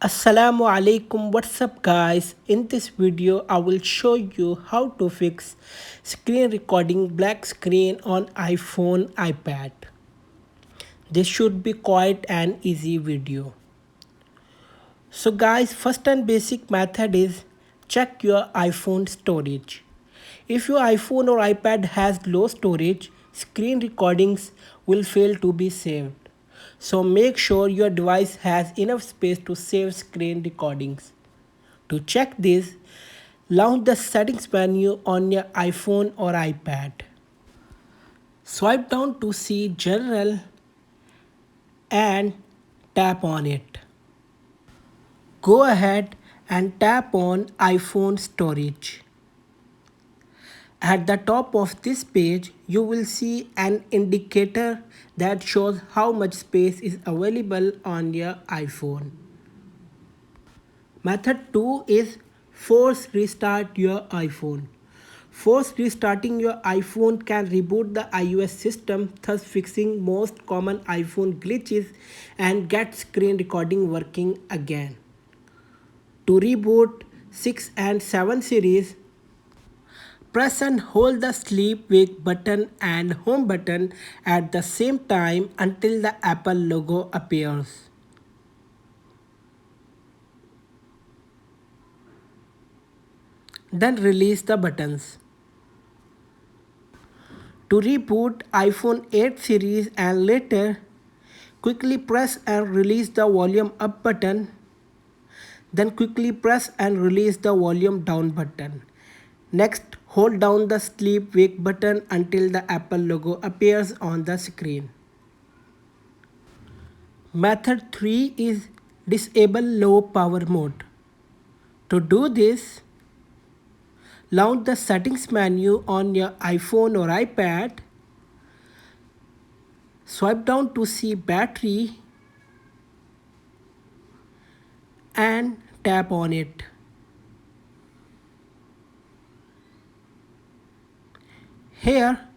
Assalamu alaikum, what's up guys? In this video I will show you how to fix screen recording black screen on iPhone iPad. This should be quite an easy video. So guys, first and basic method is check your iPhone storage. If your iPhone or iPad has low storage, screen recordings will fail to be saved. So make sure your device has enough space to save screen recordings. To check this, launch the settings menu on your iPhone or iPad. Swipe down to see General and tap on it. Go ahead and tap on iPhone storage. At the top of this page, you will see an indicator that shows how much space is available on your iPhone. Method 2 is force restart your iPhone. Force restarting your iPhone can reboot the iOS system, thus fixing most common iPhone glitches and get screen recording working again. To reboot 6 and 7 series, press and hold the sleep wake button and home button at the same time until the Apple logo appears. Then release the buttons. To reboot iPhone 8 series and later, quickly press and release the volume up button. Then quickly press and release the volume down button. Next, hold down the sleep wake button until the Apple logo appears on the screen. Method 3 is disable low power mode. To do this, launch the settings menu on your iPhone or iPad. Swipe down to see battery and tap on it. Here,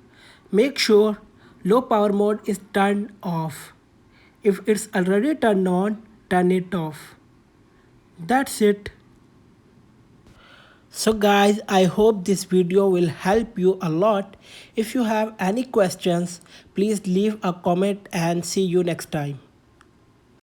make sure low power mode is turned off. If it's already turned on, turn it off. That's it. So guys, I hope this video will help you a lot. If you have any questions, please leave a comment and see you next time.